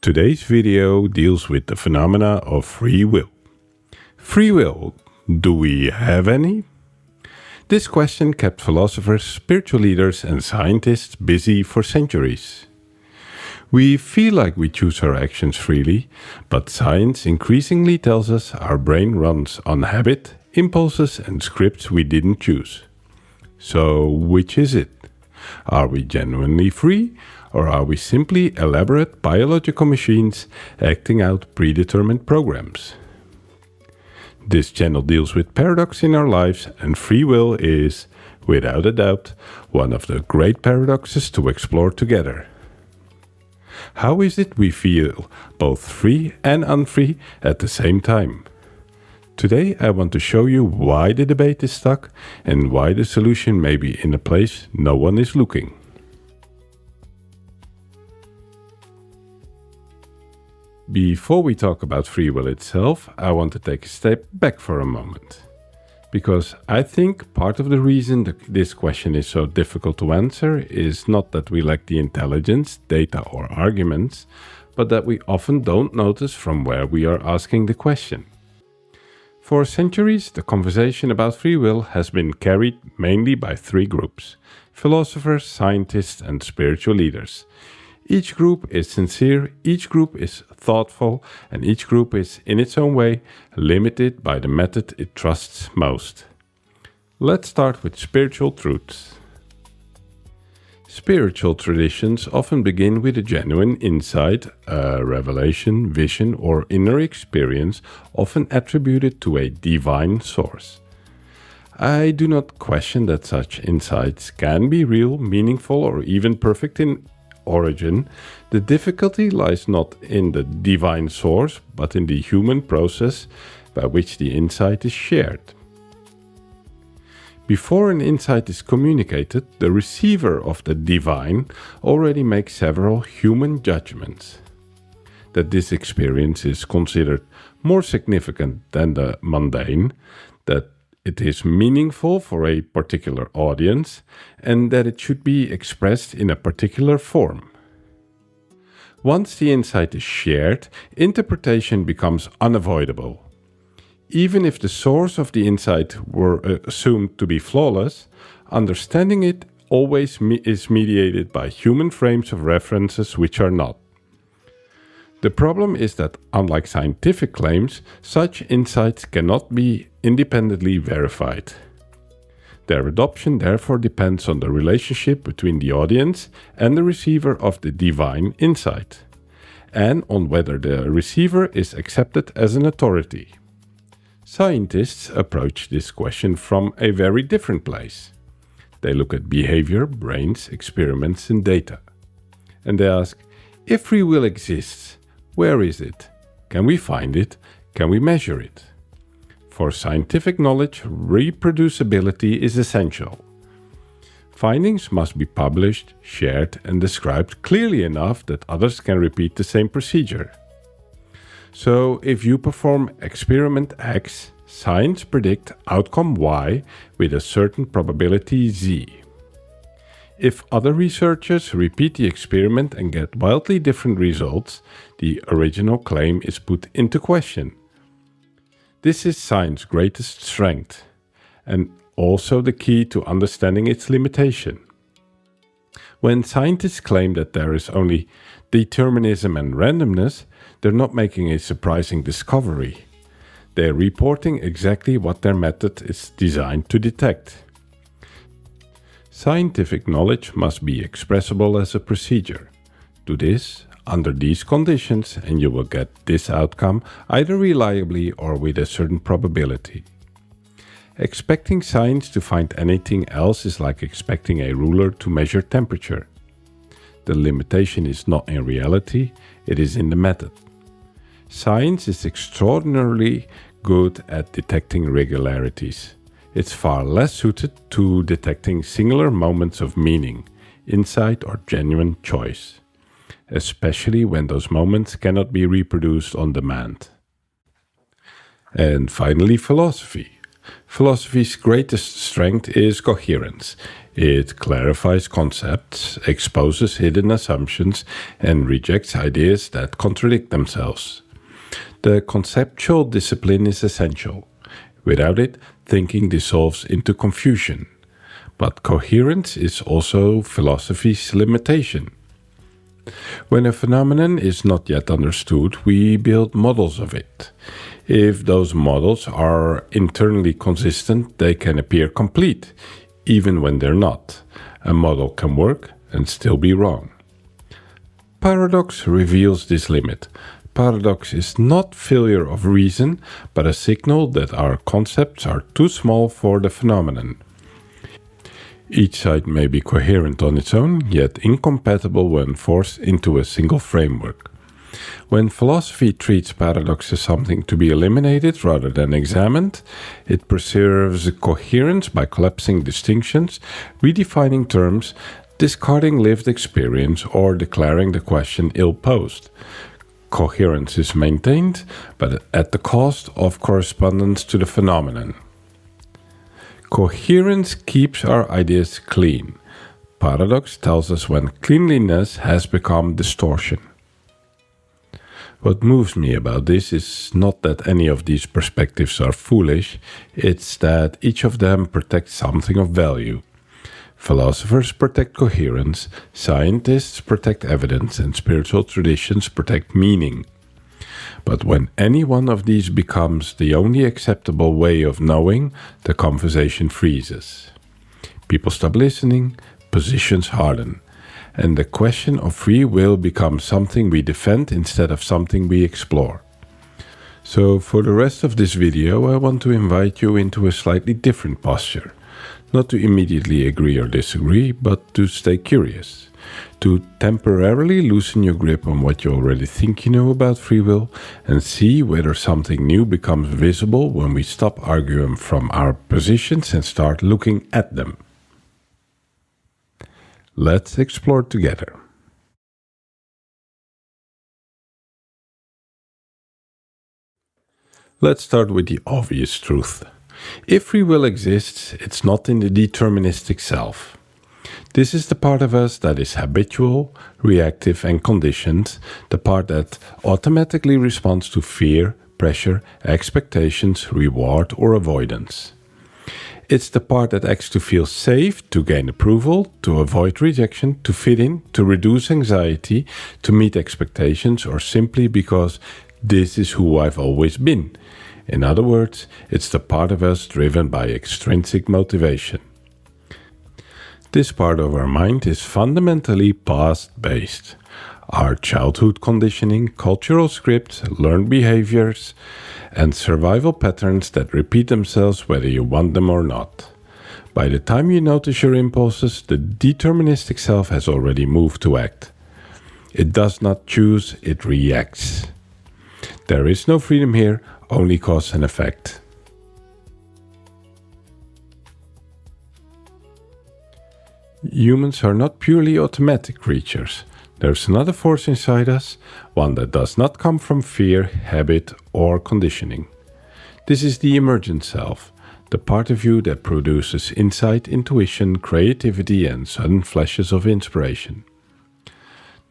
Today's video deals with the phenomena of free will. Free will, do we have any? This question kept philosophers, spiritual leaders and scientists busy for centuries. We feel like we choose our actions freely, but science increasingly tells us our brain runs on habit, impulses and scripts we didn't choose. So, which is it? Are we genuinely free, or are we simply elaborate biological machines acting out predetermined programs? This channel deals with paradox in our lives, and free will is, without a doubt, one of the great paradoxes to explore together. How is it we feel both free and unfree at the same time? Today I want to show you why the debate is stuck and why the solution may be in a place no one is looking. Before we talk about free will itself, I want to take a step back for a moment. Because I think part of the reason this question is so difficult to answer is not that we lack the intelligence, data or arguments, but that we often don't notice from where we are asking the question. For centuries, the conversation about free will has been carried mainly by three groups: philosophers, scientists and spiritual leaders. Each group is sincere, each group is thoughtful, and each group is, in its own way, limited by the method it trusts most. Let's start with spiritual truths. Spiritual traditions often begin with a genuine insight, a revelation, vision, or inner experience, often attributed to a divine source. I do not question that such insights can be real, meaningful, or even perfect in origin. The difficulty lies not in the divine source, but in the human process by which the insight is shared. Before an insight is communicated, the receiver of the divine already makes several human judgments. That this experience is considered more significant than the mundane, that it is meaningful for a particular audience, and that it should be expressed in a particular form. Once the insight is shared, interpretation becomes unavoidable. Even if the source of the insight were assumed to be flawless, understanding it always is mediated by human frames of references which are not. The problem is that, unlike scientific claims, such insights cannot be independently verified. Their adoption therefore depends on the relationship between the audience and the receiver of the divine insight, and on whether the receiver is accepted as an authority. Scientists approach this question from a very different place. They look at behavior, brains, experiments and data. And they ask, if free will exists, where is it? Can we find it? Can we measure it? For scientific knowledge, reproducibility is essential. Findings must be published, shared and described clearly enough that others can repeat the same procedure. So, if you perform experiment X, science predicts outcome Y with a certain probability Z. If other researchers repeat the experiment and get wildly different results, the original claim is put into question. This is science's greatest strength, and also the key to understanding its limitation. When scientists claim that there is only determinism and randomness, they're not making a surprising discovery. They're reporting exactly what their method is designed to detect. Scientific knowledge must be expressible as a procedure. Do this under these conditions and you will get this outcome either reliably or with a certain probability. Expecting science to find anything else is like expecting a ruler to measure temperature. The limitation is not in reality, it is in the method. Science is extraordinarily good at detecting regularities. It's far less suited to detecting singular moments of meaning, insight or genuine choice, especially when those moments cannot be reproduced on demand. And finally, philosophy. philosophy's greatest strength is coherence. It clarifies concepts, exposes hidden assumptions, and rejects ideas that contradict themselves. The conceptual discipline is essential. Without it, thinking dissolves into confusion. But coherence is also philosophy's limitation. When a phenomenon is not yet understood, we build models of it. If those models are internally consistent, they can appear complete, even when they're not. A model can work and still be wrong. Paradox reveals this limit. Paradox is not failure of reason, but a signal that our concepts are too small for the phenomenon. Each side may be coherent on its own, yet incompatible when forced into a single framework. When philosophy treats paradox as something to be eliminated rather than examined, it preserves coherence by collapsing distinctions, redefining terms, discarding lived experience, or declaring the question ill-posed. Coherence is maintained, but at the cost of correspondence to the phenomenon. Coherence keeps our ideas clean. Paradox tells us when cleanliness has become distortion. What moves me about this is not that any of these perspectives are foolish, it's that each of them protects something of value. Philosophers protect coherence, scientists protect evidence, and spiritual traditions protect meaning. But when any one of these becomes the only acceptable way of knowing, the conversation freezes. People stop listening, positions harden, and the question of free will becomes something we defend instead of something we explore. So for the rest of this video, I want to invite you into a slightly different posture. Not to immediately agree or disagree, but to stay curious. To temporarily loosen your grip on what you already think you know about free will and see whether something new becomes visible when we stop arguing from our positions and start looking at them. Let's explore together. Let's start with the obvious truth. If free will exists, it's not in the deterministic self. This is the part of us that is habitual, reactive, and conditioned, the part that automatically responds to fear, pressure, expectations, reward, or avoidance. It's the part that acts to feel safe, to gain approval, to avoid rejection, to fit in, to reduce anxiety, to meet expectations, or simply because this is who I've always been. In other words, it's the part of us driven by extrinsic motivation. This part of our mind is fundamentally past-based. Our childhood conditioning, cultural scripts, learned behaviors, and survival patterns that repeat themselves whether you want them or not. By the time you notice your impulses, the deterministic self has already moved to act. It does not choose, it reacts. There is no freedom here, only cause and effect. Humans are not purely automatic creatures. There's another force inside us, one that does not come from fear, habit, or conditioning. This is the emergent self, the part of you that produces insight, intuition, creativity, and sudden flashes of inspiration.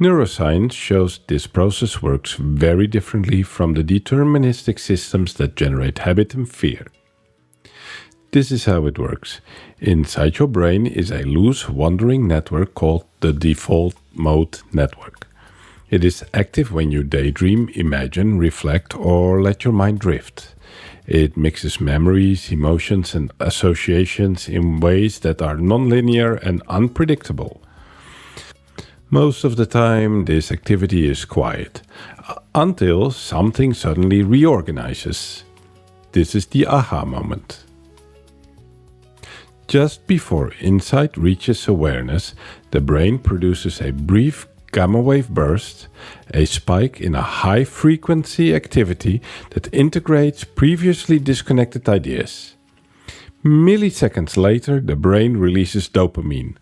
Neuroscience shows this process works very differently from the deterministic systems that generate habit and fear. This is how it works. Inside your brain is a loose, wandering network called the default mode network. It is active when you daydream, imagine, reflect, or let your mind drift. It mixes memories, emotions, and associations in ways that are nonlinear and unpredictable. Most of the time, this activity is quiet, until something suddenly reorganizes. This is the aha moment. Just before insight reaches awareness, the brain produces a brief gamma wave burst, a spike in a high-frequency activity that integrates previously disconnected ideas. Milliseconds later, the brain releases dopamine.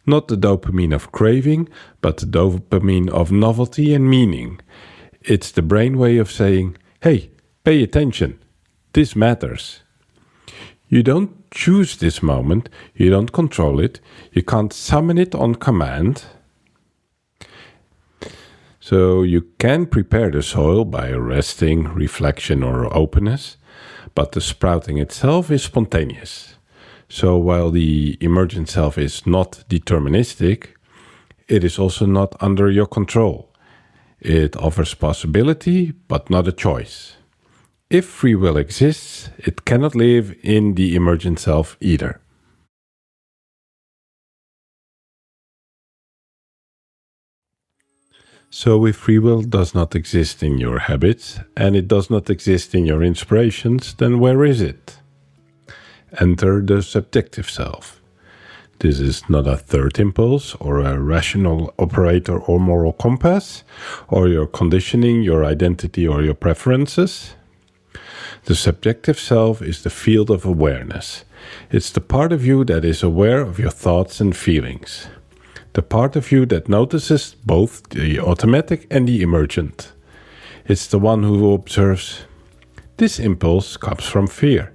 Not the dopamine of craving, but the dopamine of novelty and meaning. It's the brain way of saying, hey, pay attention, this matters. You don't choose this moment, you don't control it, you can't summon it on command. So you can prepare the soil by resting, reflection, or openness, but the sprouting itself is spontaneous. So while the emergent self is not deterministic, it is also not under your control. It offers possibility, but not a choice. If free will exists, it cannot live in the emergent self either. So if free will does not exist in your habits, and it does not exist in your inspirations, then where is it? Enter the subjective self. This is not a third impulse or a rational operator or moral compass, or your conditioning, your identity, or your preferences. The subjective self is the field of awareness. It's the part of you that is aware of your thoughts and feelings. The part of you that notices both the automatic and the emergent. It's the one who observes, this impulse comes from fear.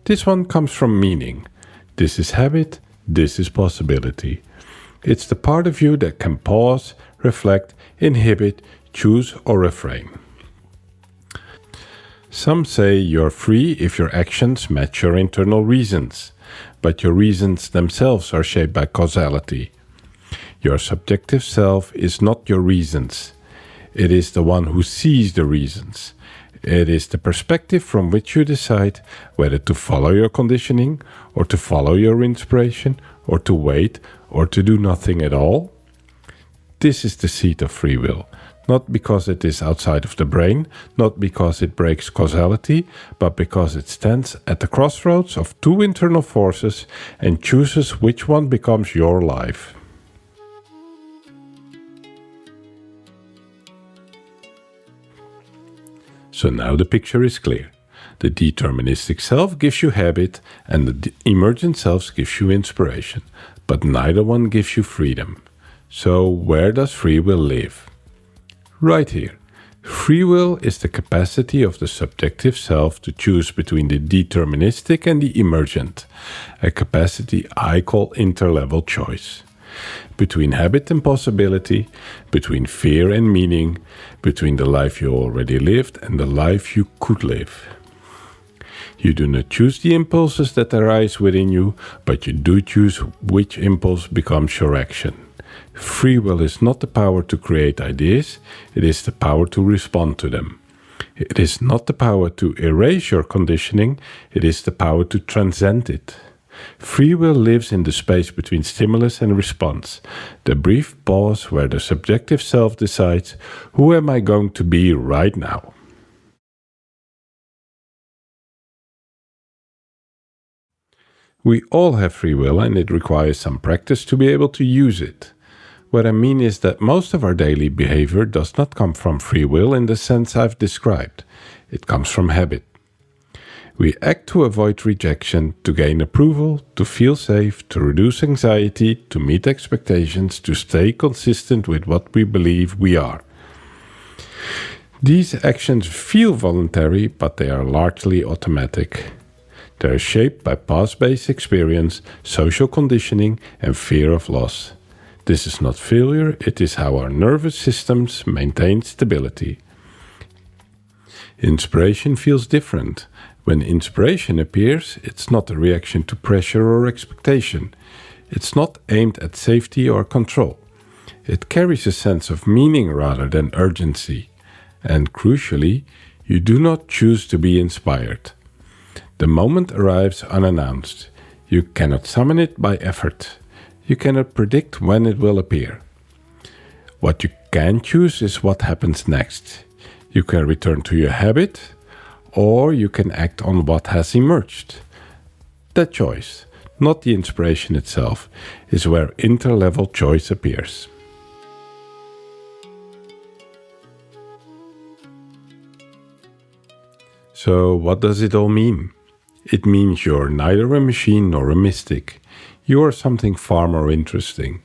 This one comes from meaning. This is habit, this is possibility. It's the part of you that can pause, reflect, inhibit, choose, or refrain. Some say you're free if your actions match your internal reasons, but your reasons themselves are shaped by causality. Your subjective self is not your reasons. It is the one who sees the reasons. It is the perspective from which you decide whether to follow your conditioning, or to follow your inspiration, or to wait, or to do nothing at all. This is the seat of free will, not because it is outside of the brain, not because it breaks causality, but because it stands at the crossroads of two internal forces and chooses which one becomes your life. So now the picture is clear. The deterministic self gives you habit, and the emergent self gives you inspiration, but neither one gives you freedom. So where does free will live? Right here. Free will is the capacity of the subjective self to choose between the deterministic and the emergent, a capacity I call interlevel choice. Between habit and possibility, between fear and meaning, between the life you already lived and the life you could live. You do not choose the impulses that arise within you, but you do choose which impulse becomes your action. Free will is not the power to create ideas, it is the power to respond to them. It is not the power to erase your conditioning, it is the power to transcend it. Free will lives in the space between stimulus and response, the brief pause where the subjective self decides, who am I going to be right now? We all have free will, and it requires some practice to be able to use it. What I mean is that most of our daily behavior does not come from free will in the sense I've described. It comes from habit. We act to avoid rejection, to gain approval, to feel safe, to reduce anxiety, to meet expectations, to stay consistent with what we believe we are. These actions feel voluntary, but they are largely automatic. They are shaped by past-based experience, social conditioning, and fear of loss. This is not failure, it is how our nervous systems maintain stability. Inspiration feels different. When inspiration appears, it's not a reaction to pressure or expectation. It's not aimed at safety or control. It carries a sense of meaning rather than urgency. And crucially, you do not choose to be inspired. The moment arrives unannounced. You cannot summon it by effort. You cannot predict when it will appear. What you can choose is what happens next. You can return to your habit, or you can act on what has emerged. That choice, not the inspiration itself, is where interlevel choice appears. So, what does it all mean? It means you're neither a machine nor a mystic. You are something far more interesting.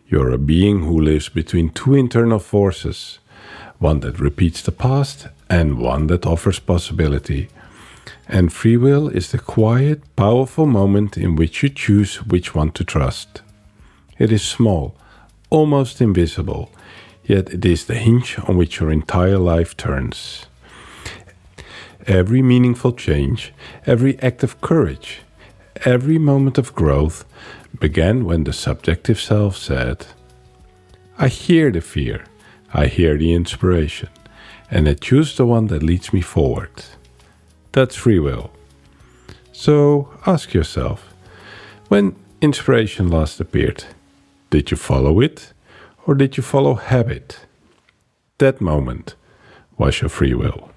You're a being who lives between two internal forces, one that repeats the past and one that offers possibility. And free will is the quiet, powerful moment in which you choose which one to trust. It is small, almost invisible, yet it is the hinge on which your entire life turns. Every meaningful change, every act of courage, every moment of growth began when the subjective self said, I hear the fear, I hear the inspiration, and I choose the one that leads me forward. That's free will. So ask yourself, when inspiration last appeared, did you follow it or did you follow habit? That moment was your free will.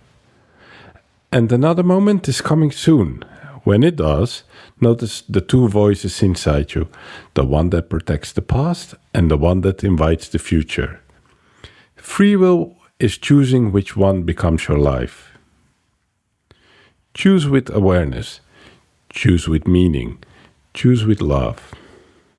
And another moment is coming soon. When it does, notice the two voices inside you, the one that protects the past and the one that invites the future. Free will is choosing which one becomes your life. Choose with awareness, choose with meaning, choose with love.